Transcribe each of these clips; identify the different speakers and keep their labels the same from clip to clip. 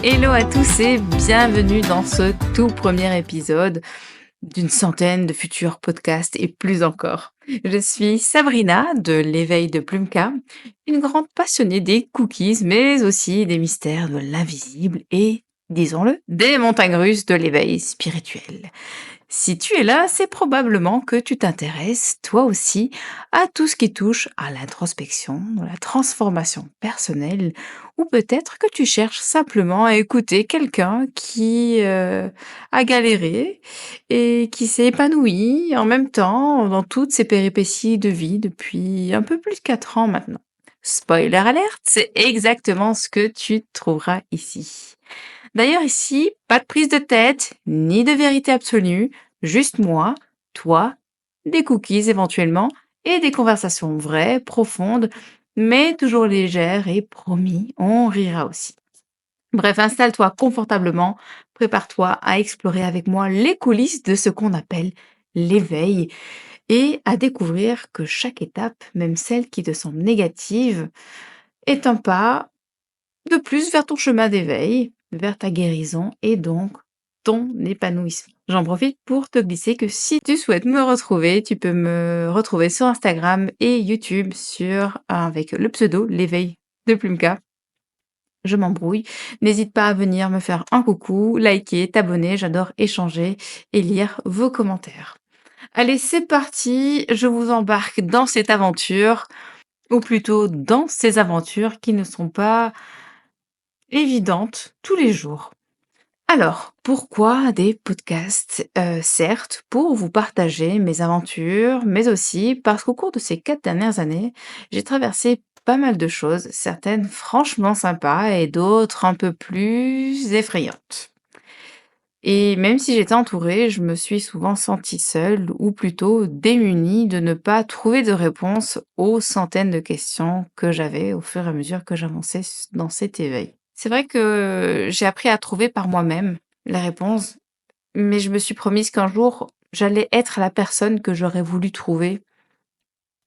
Speaker 1: Hello à tous et bienvenue dans ce tout premier épisode d'une centaine de futurs podcasts et plus encore. Je suis Sabrina de l'éveil de Plumka, une grande passionnée des cookies, mais aussi des mystères de l'invisible et, disons-le, des montagnes russes de l'éveil spirituel. Si tu es là, c'est probablement que tu t'intéresses, toi aussi, à tout ce qui touche à l'introspection, à la transformation personnelle, ou peut-être que tu cherches simplement à écouter quelqu'un qui a galéré et qui s'est épanoui en même temps dans toutes ses péripéties de vie depuis un peu plus de 4 ans maintenant. Spoiler alerte, c'est exactement ce que tu trouveras ici. D'ailleurs ici, pas de prise de tête, ni de vérité absolue, juste moi, toi, des cookies éventuellement, et des conversations vraies, profondes, mais toujours légères et promis, on rira aussi. Bref, installe-toi confortablement, prépare-toi à explorer avec moi les coulisses de ce qu'on appelle l'éveil et à découvrir que chaque étape, même celle qui te semble négative, est un pas de plus vers ton chemin d'éveil, vers ta guérison et donc ton épanouissement. J'en profite pour te glisser que si tu souhaites me retrouver, tu peux me retrouver sur Instagram et YouTube avec le pseudo l'éveil de Plumka. Je m'embrouille. N'hésite pas à venir me faire un coucou, liker, t'abonner, j'adore échanger et lire vos commentaires. Allez, c'est parti, je vous embarque dans cette aventure, ou plutôt dans ces aventures qui ne sont pas évidente tous les jours. Alors, pourquoi des podcasts? Certes, pour vous partager mes aventures, mais aussi parce qu'au cours de ces 4 dernières années, j'ai traversé pas mal de choses, certaines franchement sympas et d'autres un peu plus effrayantes. Et même si j'étais entourée, je me suis souvent sentie seule ou plutôt démunie de ne pas trouver de réponse aux centaines de questions que j'avais au fur et à mesure que j'avançais dans cet éveil. C'est vrai que j'ai appris à trouver par moi-même la réponse, mais je me suis promise qu'un jour, j'allais être la personne que j'aurais voulu trouver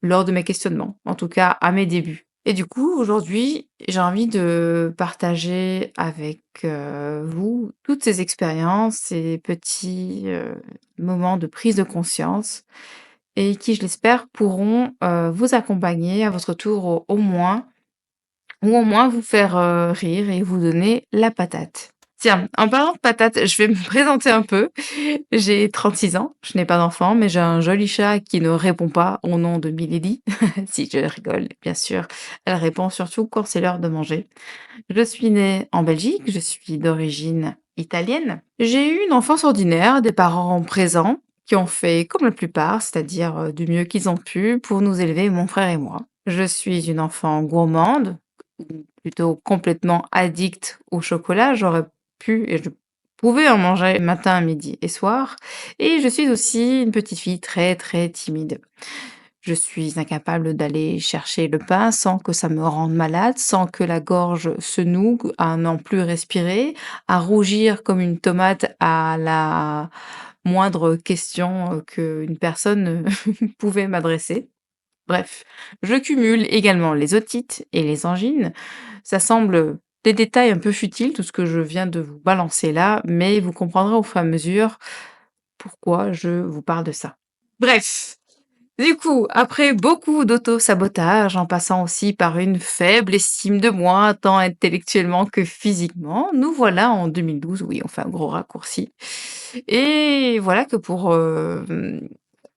Speaker 1: lors de mes questionnements, en tout cas à mes débuts. Et du coup, aujourd'hui, j'ai envie de partager avec vous toutes ces expériences, ces petits moments de prise de conscience et qui, je l'espère, pourront vous accompagner à votre tour au moins vous faire rire et vous donner la patate. Tiens, en parlant de patate, je vais me présenter un peu. J'ai 36 ans, je n'ai pas d'enfant, mais j'ai un joli chat qui ne répond pas au nom de Milady. Si, je rigole, bien sûr. Elle répond surtout quand c'est l'heure de manger. Je suis née en Belgique, je suis d'origine italienne. J'ai eu une enfance ordinaire, des parents présents qui ont fait comme la plupart, c'est-à-dire du mieux qu'ils ont pu pour nous élever, mon frère et moi. Je suis une enfant gourmande, ou plutôt complètement addict au chocolat. J'aurais pu et je pouvais en manger matin, midi et soir. Et je suis aussi une petite fille très, très timide. Je suis incapable d'aller chercher le pain sans que ça me rende malade, sans que la gorge se noue, à n'en plus respirer, à rougir comme une tomate à la moindre question qu'une personne pouvait m'adresser. Bref, je cumule également les otites et les angines. Ça semble des détails un peu futiles, tout ce que je viens de vous balancer là, mais vous comprendrez au fur et à mesure pourquoi je vous parle de ça. Bref, du coup, après beaucoup d'auto-sabotage, en passant aussi par une faible estime de moi, tant intellectuellement que physiquement, nous voilà en 2012, oui, on fait un gros raccourci. Et voilà que pour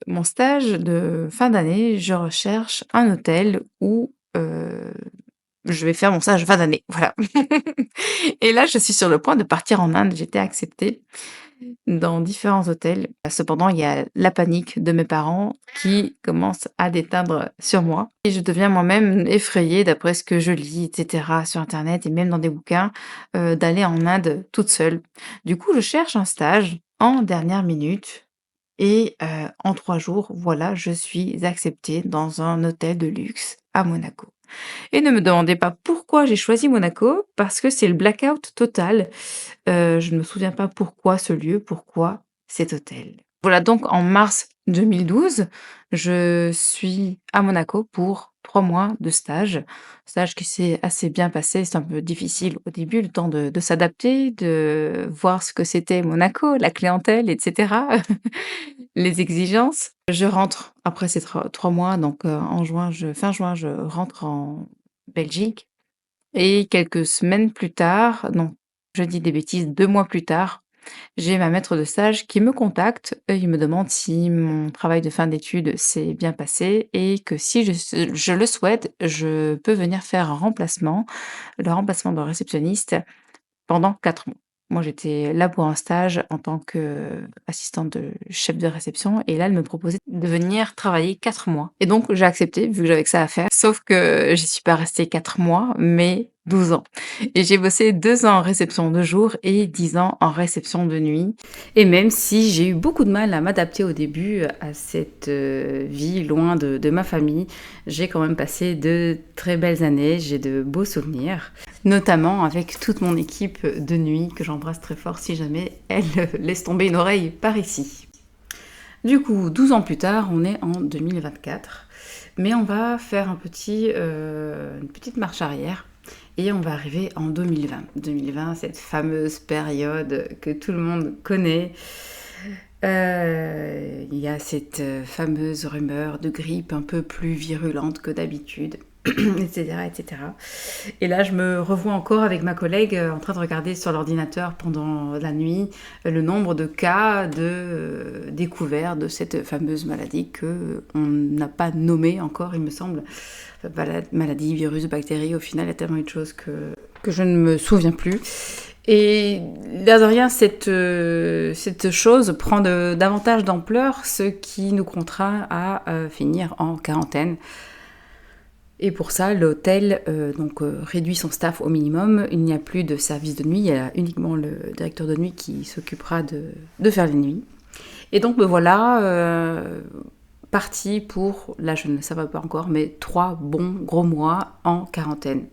Speaker 1: mon stage de fin d'année, je recherche un hôtel où je vais faire mon stage de fin d'année, voilà. Et là, je suis sur le point de partir en Inde, j'étais acceptée dans différents hôtels. Cependant, il y a la panique de mes parents qui commence à déteindre sur moi et je deviens moi-même effrayée d'après ce que je lis et cetera sur internet et même dans des bouquins, d'aller en Inde toute seule. Du coup, je cherche un stage en dernière minute et en 3 jours, voilà, je suis acceptée dans un hôtel de luxe à Monaco. Et ne me demandez pas pourquoi j'ai choisi Monaco, parce que c'est le blackout total. Je ne me souviens pas pourquoi ce lieu, pourquoi cet hôtel. Voilà, donc en mars 2012, je suis à Monaco pour 3 mois de stage. Stage qui s'est assez bien passé. C'est un peu difficile au début, le temps de s'adapter, de voir ce que c'était Monaco, la clientèle et cetera, les exigences. Je rentre après ces 3 mois, donc en juin, fin juin, je rentre en Belgique et quelques semaines plus tard, non, je dis des bêtises, 2 mois plus tard, j'ai ma maître de stage qui me contacte et il me demande si mon travail de fin d'études s'est bien passé et que si je le souhaite, je peux venir faire un remplacement, le remplacement de réceptionniste pendant 4 mois. Moi, j'étais là pour un stage en tant qu'assistante de chef de réception et là, elle me proposait de venir travailler 4 mois et donc j'ai accepté vu que j'avais que ça à faire. Sauf que j'y suis pas restée 4 mois, mais 12 ans et j'ai bossé 2 ans en réception de jour et 10 ans en réception de nuit et même si j'ai eu beaucoup de mal à m'adapter au début à cette, vie loin de ma famille, j'ai quand même passé de très belles années, j'ai de beaux souvenirs. Notamment avec toute mon équipe de nuit que j'embrasse très fort si jamais elle laisse tomber une oreille par ici. Du coup, 12 ans plus tard, on est en 2024, mais on va faire une petite marche arrière et on va arriver en 2020. 2020, cette fameuse période que tout le monde connaît. Il y a cette fameuse rumeur de grippe un peu plus virulente que d'habitude, etc., etc. Et là, je me revois encore avec ma collègue en train de regarder sur l'ordinateur pendant la nuit le nombre de cas découverts de cette fameuse maladie que on n'a pas nommée encore, il me semble. Maladie, virus, bactérie, au final, il y a tellement eu de choses que je ne me souviens plus. Et l'air de rien, cette chose prend davantage d'ampleur, ce qui nous contraint à finir en quarantaine. Et pour ça, l'hôtel réduit son staff au minimum. Il n'y a plus de service de nuit, il y a uniquement le directeur de nuit qui s'occupera de faire les nuits. Et donc me voilà partie pour, là je ne savais pas encore, mais 3 bons gros mois en quarantaine.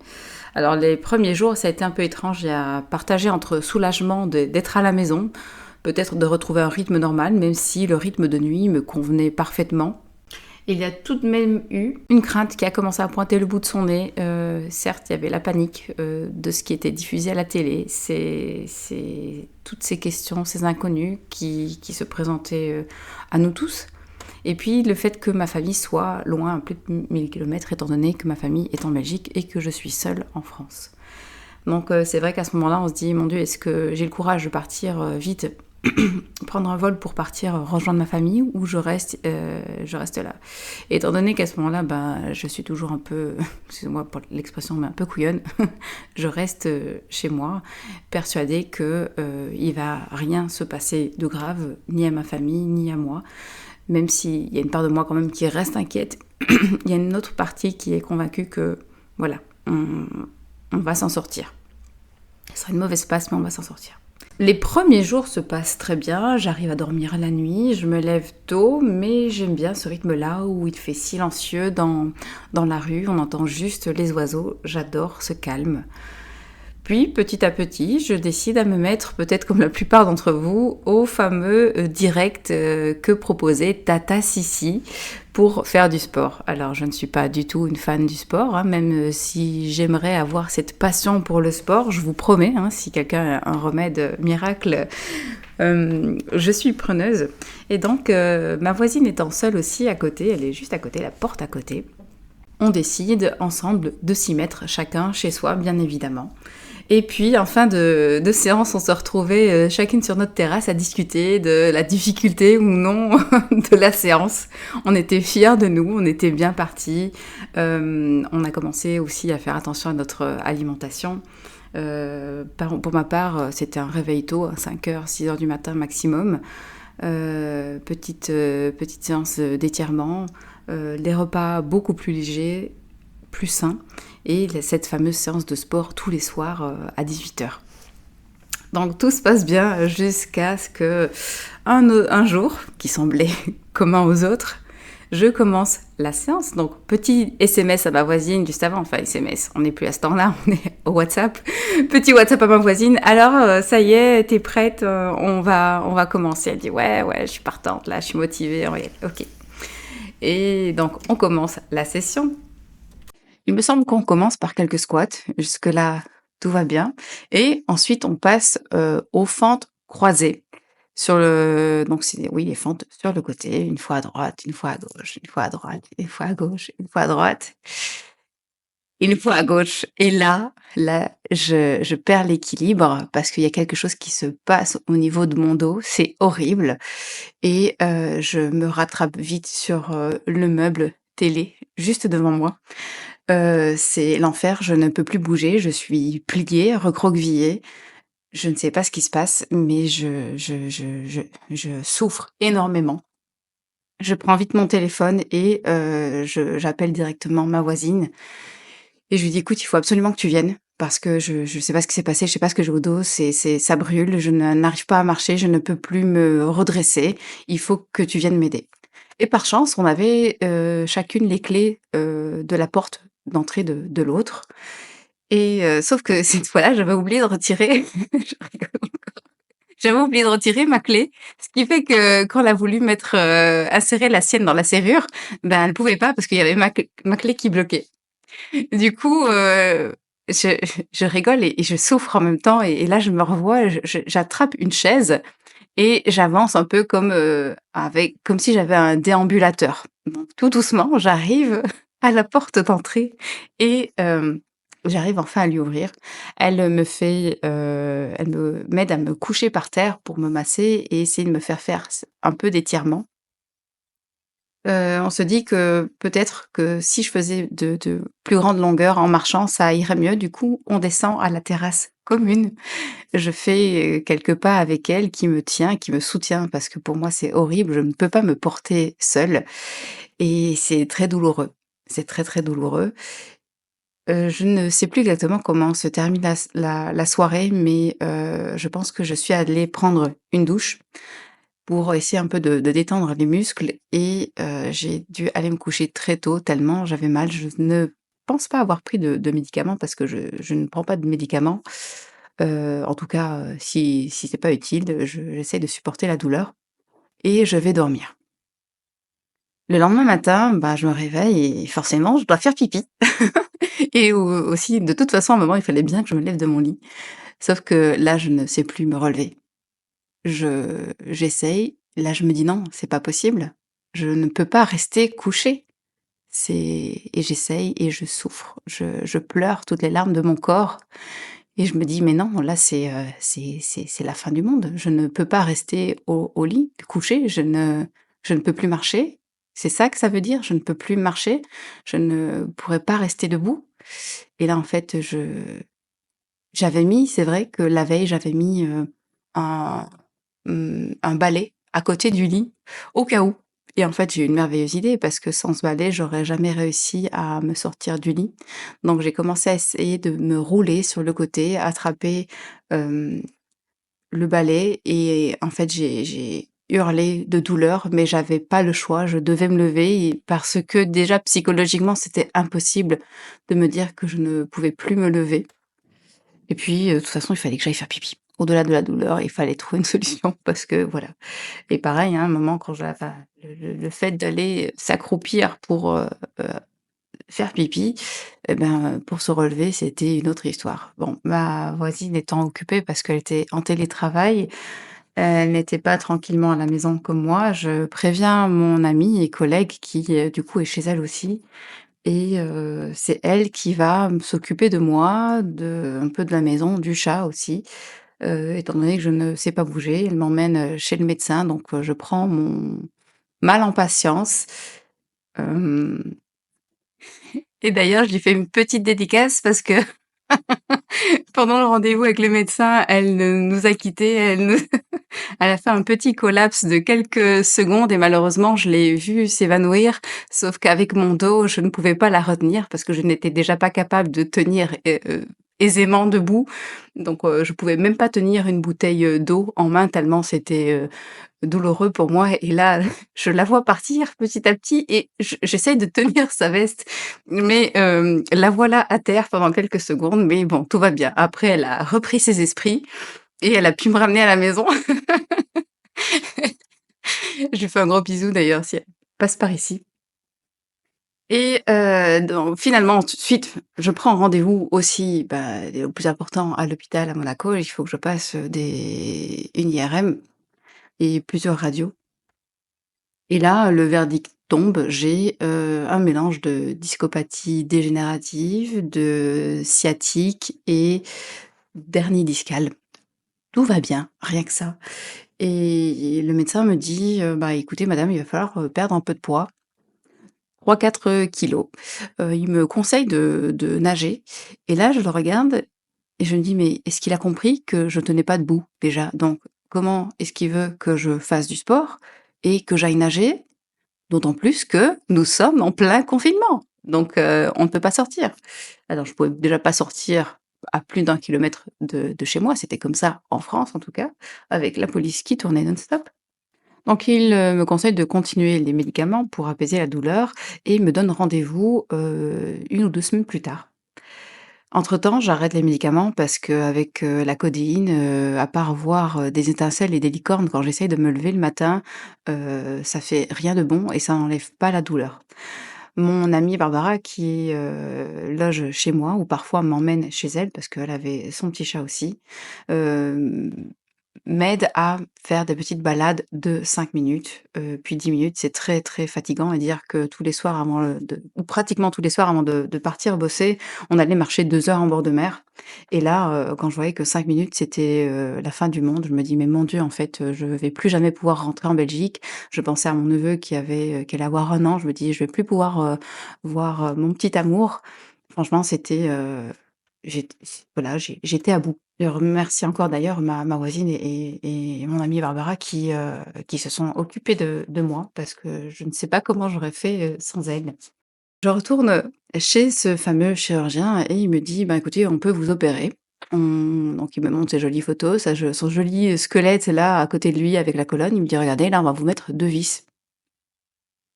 Speaker 1: Alors les premiers jours, ça a été un peu étrange, il y a partagé entre soulagement d'être à la maison, peut-être de retrouver un rythme normal, même si le rythme de nuit me convenait parfaitement. Il y a tout de même eu une crainte qui a commencé à pointer le bout de son nez. Certes, il y avait la panique de ce qui était diffusé à la télé. C'est toutes ces questions, ces inconnus qui se présentaient à nous tous. Et puis le fait que ma famille soit loin, à plus de 1000 km, étant donné que ma famille est en Belgique et que je suis seule en France. Donc c'est vrai qu'à ce moment-là, on se dit, mon Dieu, est-ce que j'ai le courage de partir vite prendre un vol pour partir rejoindre ma famille ou je reste là. Et étant donné qu'à ce moment-là, je suis toujours un peu, excusez-moi pour l'expression, mais un peu couillonne, je reste chez moi, persuadée que il va rien se passer de grave, ni à ma famille, ni à moi, même s'il y a une part de moi quand même qui reste inquiète, il y a une autre partie qui est convaincue que, voilà, on va s'en sortir. Ce sera une mauvaise passe, mais on va s'en sortir. Les premiers jours se passent très bien, j'arrive à dormir la nuit, je me lève tôt, mais j'aime bien ce rythme-là où il fait silencieux dans la rue, on entend juste les oiseaux, j'adore ce calme. Puis, petit à petit, je décide à me mettre, peut-être comme la plupart d'entre vous, au fameux direct que proposait Tata Sissi pour faire du sport. Alors, je ne suis pas du tout une fan du sport, hein, même si j'aimerais avoir cette passion pour le sport, je vous promets, hein, si quelqu'un a un remède miracle, je suis preneuse. Et donc, ma voisine étant seule aussi à côté, elle est juste à côté, la porte à côté, on décide ensemble de s'y mettre, chacun chez soi, bien évidemment. Et puis, en fin de séance, on se retrouvait chacune sur notre terrasse à discuter de la difficulté ou non de la séance. On était fiers de nous, on était bien partis. On a commencé aussi à faire attention à notre alimentation. Pour ma part, c'était un réveil tôt, à 5h, 6h du matin maximum. Petite séance d'étirement. Des repas beaucoup plus légers, plus sains, et cette fameuse séance de sport tous les soirs à 18h. Donc tout se passe bien jusqu'à ce que un jour, qui semblait commun aux autres, Je commence la séance, donc petit SMS à ma voisine juste avant, enfin SMS, on n'est plus à ce temps-là, on est au WhatsApp. Petit WhatsApp à ma voisine. Alors, ça y est, t'es prête, on va commencer. Elle dit ouais, je suis partante là, je suis motivée, on y est. Ok. Et donc, on commence la session. Il me semble qu'on commence par quelques squats. Jusque-là, tout va bien. Et ensuite, on passe aux fentes croisées. Donc, oui, les fentes sur le côté, une fois à droite, une fois à gauche, une fois à droite, une fois à gauche, une fois à droite, une fois à gauche. Et là, je perds l'équilibre parce qu'il y a quelque chose qui se passe au niveau de mon dos. C'est horrible. Et je me rattrape vite sur le meuble télé juste devant moi. C'est l'enfer, je ne peux plus bouger, je suis pliée, recroquevillée. Je ne sais pas ce qui se passe, mais je souffre énormément. Je prends vite mon téléphone et j'appelle directement ma voisine et je lui dis: «Écoute, il faut absolument que tu viennes parce que je sais pas ce qui s'est passé, je sais pas ce que j'ai au dos, ça brûle, je n'arrive pas à marcher, je ne peux plus me redresser. Il faut que tu viennes m'aider». Et par chance, on avait, chacune les clés, de la porte d'entrée de l'autre et sauf que cette fois-là, j'avais oublié de retirer je rigole encore. J'avais oublié de retirer ma clé, ce qui fait que quand elle a voulu insérer la sienne dans la serrure, ben, elle pouvait pas parce qu'il y avait ma clé qui bloquait. Du coup, je je rigole et je souffre en même temps et là, je me revois, j'attrape une chaise et j'avance un peu comme si j'avais un déambulateur. Donc tout doucement, j'arrive à la porte d'entrée et j'arrive enfin à lui ouvrir. Elle m'aide à me coucher par terre pour me masser et essayer de me faire un peu d'étirements. On se dit que peut-être que si je faisais de plus grandes longueurs en marchant, ça irait mieux. Du coup, on descend à la terrasse commune. Je fais, quelques pas avec elle qui me tient, qui me soutient parce que pour moi, c'est horrible. Je ne peux pas me porter seule et c'est très douloureux. C'est très, très douloureux. Je ne sais plus exactement comment se termine la soirée, mais je pense que je suis allée prendre une douche pour essayer un peu de détendre les muscles et j'ai dû aller me coucher très tôt tellement j'avais mal. Je ne pense pas avoir pris de médicaments parce que je ne prends pas de médicaments. En tout cas, si c'est pas utile, j'essaie de supporter la douleur et je vais dormir. Le lendemain matin, bah, je me réveille et forcément, je dois faire pipi et aussi, de toute façon, à un moment, il fallait bien que je me lève de mon lit. Sauf que là, je ne sais plus me relever. J'essaye, là, je me dis: «Non, c'est pas possible. Je ne peux pas rester couchée». Et j'essaye et je souffre. Je pleure toutes les larmes de mon corps et je me dis: «Mais non, là, c'est la fin du monde. Je ne peux pas rester au lit, couchée. Je ne peux plus marcher». C'est ça que ça veut dire? Je ne peux plus marcher? Je ne pourrais pas rester debout? Et là, en fait, c'est vrai que la veille, j'avais mis, un un balai à côté du lit, au cas où. Et en fait, j'ai eu une merveilleuse idée parce que sans ce balai, j'aurais jamais réussi à me sortir du lit. Donc j'ai commencé à essayer de me rouler sur le côté, attraper, hem, le balai et en fait, j'ai hurlé de douleur, mais j'avais pas le choix, je devais me lever et parce que déjà psychologiquement, c'était impossible de me dire que je ne pouvais plus me lever. Et puis, de toute façon, il fallait que j'aille faire pipi. Au-delà de la douleur, il fallait trouver une solution parce que voilà. Et pareil, hein, à un moment quand le fait d'aller s'accroupir pour, heu, faire pipi et ben, pour se relever, c'était une autre histoire. Bon, ma voisine étant occupée parce qu'elle était en télétravail, elle n'était pas tranquillement à la maison comme moi, je préviens mon amie et collègue qui, du coup, est chez elle aussi et c'est elle qui va s'occuper de moi, un peu de la maison, du chat aussi. Étant donné que je ne sais pas bouger, elle m'emmène, chez le médecin donc je prends mon mal en patience. Hem Et d'ailleurs, je lui fais une petite dédicace parce que pendant le rendez-vous avec le médecin, elle nous a quittés, elle a fait un petit collapse de quelques secondes et malheureusement, je l'ai vue s'évanouir. Sauf qu'avec mon dos, je ne pouvais pas la retenir parce que je n'étais déjà pas capable de tenir aisément debout. Donc je pouvais même pas tenir une bouteille, d'eau en main tellement c'était, douloureux pour moi et là, je la vois partir petit à petit et j'essaye de tenir sa veste, mais la voilà à terre pendant quelques secondes, mais bon, tout va bien. Après, elle a repris ses esprits et elle a pu me ramener à la maison. Je lui fais un gros bisou d'ailleurs si elle passe par ici et donc finalement, tout de suite, je prends rendez-vous aussi, bah, le plus important, à l'hôpital à Monaco. Il faut que je passe, une IRM et plusieurs radios. Et là, le verdict tombe, j'ai, un mélange de discopathie dégénérative, de sciatique et d'hernie discale. Tout va bien, rien que ça et le médecin me dit, «Bah, écoutez madame, il va falloir, perdre un peu de poids, 3-4 kilogrammes». Il me conseille de nager et là, je le regarde et je me dis: «Mais est-ce qu'il a compris que je tenais pas debout déjà? Donc comment est-ce qu'il veut que je fasse du sport et que j'aille nager?» D'autant plus que nous sommes en plein confinement, donc on ne peut pas sortir. Alors je pouvais déjà pas sortir à plus d'1 kilomètre de chez moi, c'était comme ça en France en tout cas, avec la police qui tournait non-stop. Donc il, me conseille de continuer les médicaments pour apaiser la douleur et me donne rendez-vous, 1 ou 2 semaines plus tard. Entre-temps, j'arrête les médicaments parce qu'avec, la codéine, à part voir, des étincelles et des licornes quand j'essaye de me lever le matin, ça fait rien de bon et ça n'enlève pas la douleur. Mon amie Barbara qui, loge chez moi ou parfois m'emmène chez elle parce qu'elle avait son petit chat aussi, hem m'aide à faire des petites balades de 5 minutes, puis 10 minutes. C'est très, très fatigant et dire que tous les soirs avant, de ou pratiquement tous les soirs avant de partir bosser, on allait marcher 2 heures en bord de mer et là, quand je voyais que 5 minutes, c'était, la fin du monde, je me dis: «Mais mon Dieu, en fait, je vais plus jamais pouvoir rentrer en Belgique». Je pensais à mon neveu qui allait avoir 1 an, je me dis: «Je vais plus pouvoir, voir, mon petit amour». Franchement, c'était, voilà, j'étais à bout. Je remercie encore d'ailleurs ma voisine et mon amie Barbara qui se sont occupées de moi parce que je ne sais pas comment j'aurais fait, sans elles. Je retourne, chez ce fameux chirurgien et il me dit: «Ben, écoutez, on peut vous opérer». Donc il me montre ses jolies photos, son joli squelette là à côté de lui avec la colonne. Il me dit: «Regardez, là, on va vous mettre 2 vis»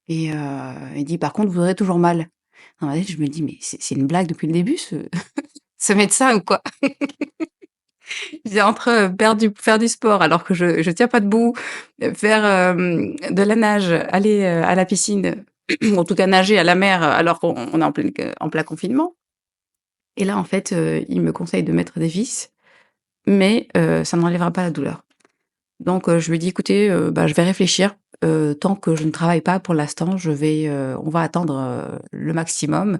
Speaker 1: et il dit: «Par contre, vous aurez toujours mal». Dans ma tête, je me dis: «Mais c'est une blague depuis le début ce médecin ou quoi?» J'ai entre, faire du sport alors que je tiens pas debout, faire, de la nage, aller, à la piscine, ou en tout cas nager à la mer, alors qu'on est en plein confinement et là, en fait, il me conseille de mettre des vis, mais ça n'enlèvera pas la douleur. Donc je lui dis: «Écoutez, bah, je vais réfléchir, tant que je ne travaille pas pour l'instant, on va attendre, le maximum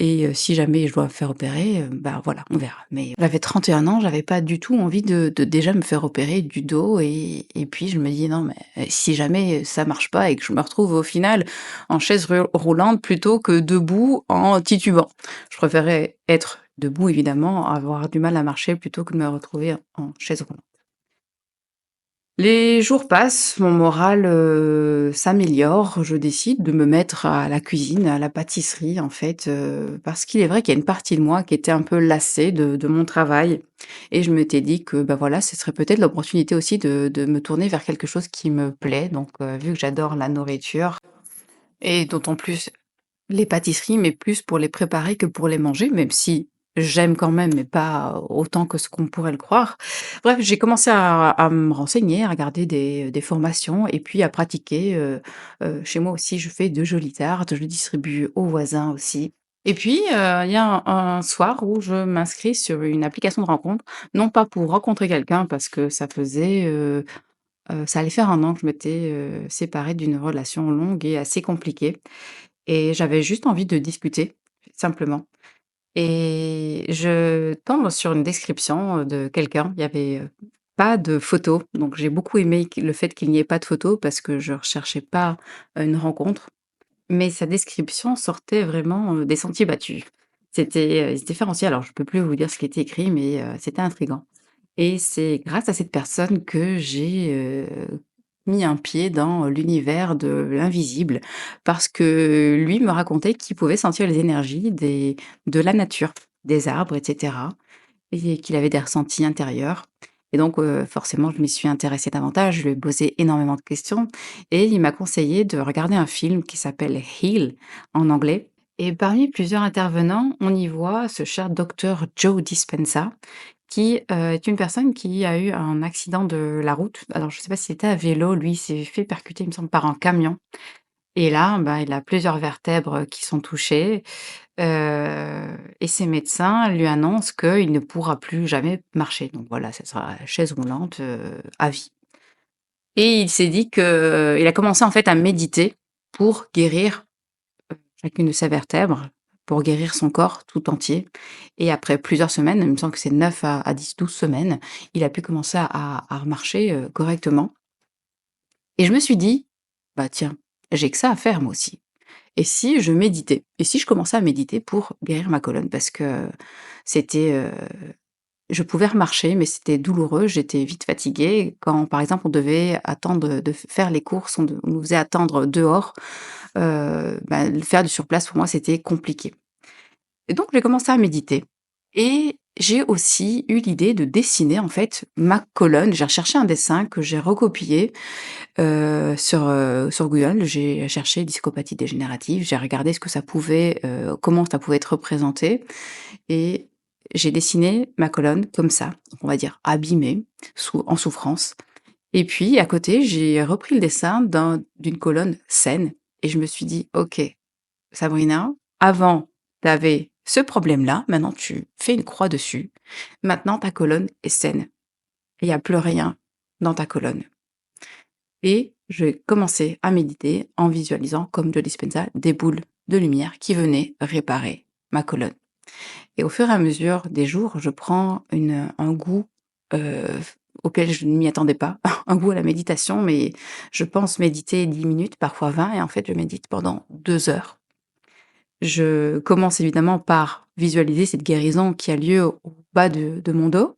Speaker 1: et si jamais je dois me faire opérer, bah, voilà, on verra». Mais j'avais 31 ans, j'avais pas du tout envie de déjà me faire opérer du dos et puis je me dis: «Non mais si jamais ça marche pas et que je me retrouve au final en chaise roulante plutôt que debout en titubant». Je préférais être debout évidemment, avoir du mal à marcher plutôt que de me retrouver en chaise roulante. Les jours passent, mon moral, s'améliore. Je décide de me mettre à la cuisine, à la pâtisserie, en fait, parce qu'il est vrai qu'il y a une partie de moi qui était un peu lassée de mon travail et je m'étais dit que, bah, voilà, ce serait peut-être l'opportunité aussi de me tourner vers quelque chose qui me plaît. Donc, vu que j'adore la nourriture et d'autant plus les pâtisseries, mais plus pour les préparer que pour les manger, même si j'aime quand même, mais pas autant que ce qu'on pourrait le croire. Bref, j'ai commencé à me renseigner, à regarder des formations et puis à pratiquer, chez moi aussi, je fais de jolies tartes, je distribue aux voisins aussi. Et puis, il y a un soir où je m'inscris sur une application de rencontre, non pas pour rencontrer quelqu'un parce que ça allait faire 1 an que je m'étais, séparée d'une relation longue et assez compliquée. Et j'avais juste envie de discuter, simplement. Et je tombe sur une description, de quelqu'un. Il y avait, pas de photo, donc j'ai beaucoup aimé le fait qu'il n'y ait pas de photo parce que je recherchais pas, une rencontre. Mais sa description sortait vraiment, des sentiers battus. C'était, il se différenciait, alors je peux plus vous dire ce qui était écrit, mais, c'était intriguant. Et c'est grâce à cette personne que j'ai, mis un pied dans l'univers de l'invisible. Parce que lui me racontait qu'il pouvait sentir les énergies de la nature. des arbres et cetera et qu'il avait des ressentis intérieurs et donc forcément, je m'y suis intéressée davantage, je lui ai posé énormément de questions et il m'a conseillé de regarder un film qui s'appelle Heal en anglais et parmi plusieurs intervenants, on y voit ce cher docteur Joe Dispenza qui, est une personne qui a eu un accident de la route. Alors je ne sais pas s'il était à vélo, lui, il s'est fait percuter, il me semble, par un camion et là, bah, il a plusieurs vertèbres qui sont touchées, et ses médecins lui annoncent qu'il ne pourra plus jamais marcher. Donc voilà, ça sera chaise roulante, à vie et il s'est dit que il a commencé en fait à méditer pour guérir chacune de ses vertèbres, pour guérir son corps tout entier et après plusieurs semaines, il me semble que c'est 9 à 10-12 semaines, il a pu commencer à marcher, correctement et je me suis dit: «Bah tiens, j'ai que ça à faire moi aussi et si je méditais? Et si je commençais à méditer pour guérir ma colonne?» parce que c'était, je pouvais remarcher mais c'était douloureux, j'étais vite fatiguée. Quand par exemple on devait attendre de faire les courses, on nous faisait attendre dehors, bah, le faire du sur place pour moi c'était compliqué. Et donc j'ai commencé à méditer et j'ai aussi eu l'idée de dessiner en fait ma colonne. J'ai recherché un dessin que j'ai recopié, sur Google. J'ai cherché discopathie dégénérative, j'ai regardé ce que ça pouvait, comment ça pouvait être représenté et j'ai dessiné ma colonne comme ça, on va dire abîmée, en souffrance et puis à côté, j'ai repris le dessin d'une colonne saine et je me suis dit: «OK, Sabrina, avant, tu avais ce problème-là, maintenant tu fais une croix dessus. Maintenant ta colonne est saine. Il y a plus rien dans ta colonne» et j'ai commencé à méditer en visualisant, comme Joe Dispenza, des boules de lumière qui venaient réparer ma colonne et au fur et à mesure des jours, je prends un goût, heu, auquel je ne m'y attendais pas, un goût à la méditation, mais je pense méditer 10 minutes, parfois 20 et en fait, je médite pendant 2 heures. Je commence évidemment par visualiser cette guérison qui a lieu au bas de mon dos,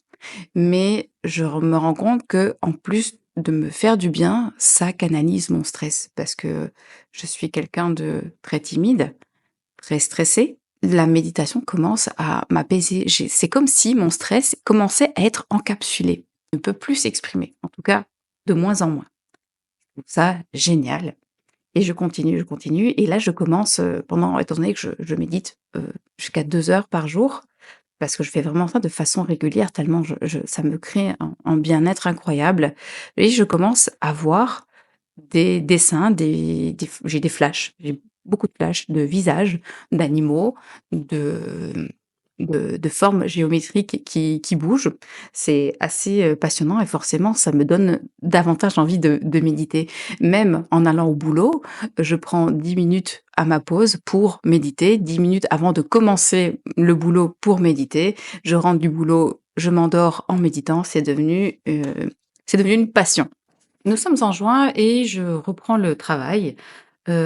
Speaker 1: mais me rends compte que en plus de me faire du bien, ça canalise mon stress parce que je suis quelqu'un de très timide, très stressé. La méditation commence à m'apaiser. C'est comme si mon stress commençait à être encapsulé, ne peut plus s'exprimer, en tout cas de moins en moins. Je trouve ça génial. Et je continue et là je commence, étant donné que je médite, jusqu'à 2 heures par jour, parce que je fais vraiment ça de façon régulière tellement je ça me crée un bien-être incroyable et je commence à voir des dessins, j'ai des flashs, j'ai beaucoup de flashs de visages, d'animaux, de, de formes géométriques qui bougent. C'est assez, passionnant et forcément ça me donne davantage envie de méditer. Même en allant au boulot, je prends 10 minutes à ma pause pour méditer, 10 minutes avant de commencer le boulot pour méditer. Je rentre du boulot, je m'endors en méditant, c'est devenu une passion. Nous sommes en juin et je reprends le travail.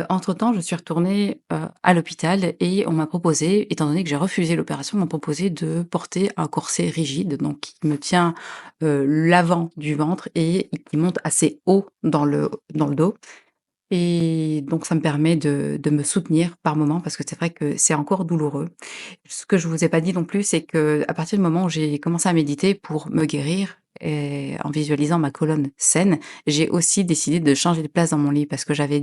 Speaker 1: Entre-temps, je suis retournée, à l'hôpital et on m'a proposé, étant donné que j'ai refusé l'opération, on m'a proposé de porter un corset rigide, donc qui me tient, l'avant du ventre et qui monte assez haut dans le dos et donc ça me permet de me soutenir par moments parce que c'est vrai que c'est encore douloureux. Ce que je vous ai pas dit non plus, c'est que à partir du moment où j'ai commencé à méditer pour me guérir et en visualisant ma colonne saine, j'ai aussi décidé de changer de place dans mon lit parce que j'avais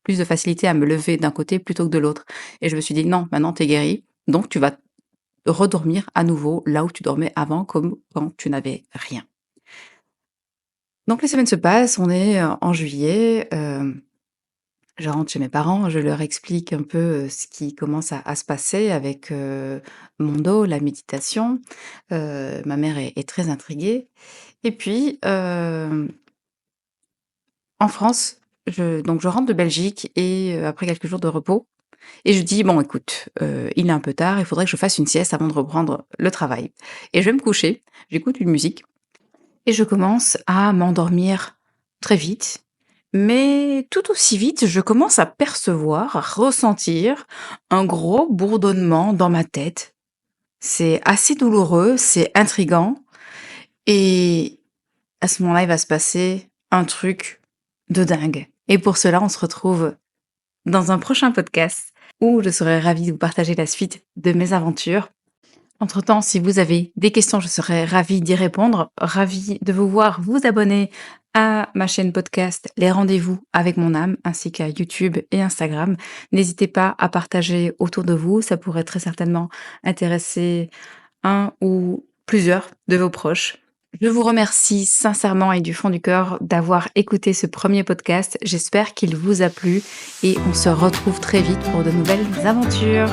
Speaker 1: plus de facilité à me lever d'un côté plutôt que de l'autre et je me suis dit: «Non, maintenant tu es guérie, donc tu vas redormir à nouveau là où tu dormais avant, comme quand tu n'avais rien». Donc les semaines se passent, on est, en juillet, je rentre chez mes parents, je leur explique un peu, ce qui commence à se passer avec, mon dos, la méditation. Ma mère est très intriguée et puis, en France, je rentre de Belgique et après quelques jours de repos et je dis: «Bon écoute, il est un peu tard, il faudrait que je fasse une sieste avant de reprendre le travail» et je vais me coucher, j'écoute une musique et je commence à m'endormir très vite, mais tout aussi vite, je commence à percevoir, à ressentir un gros bourdonnement dans ma tête. C'est assez douloureux, c'est intriguant et à ce moment-là, il va se passer un truc de dingue. Et pour cela, on se retrouve dans un prochain podcast où je serai ravie de vous partager la suite de mes aventures. Entre-temps, si vous avez des questions, je serais ravie d'y répondre, ravie de vous voir vous abonner à ma chaîne podcast Les Rendez-vous avec mon âme, ainsi qu'à YouTube et Instagram. N'hésitez pas à partager autour de vous, ça pourrait très certainement intéresser un ou plusieurs de vos proches. Je vous remercie sincèrement et du fond du cœur d'avoir écouté ce premier podcast. J'espère qu'il vous a plu et on se retrouve très vite pour de nouvelles aventures.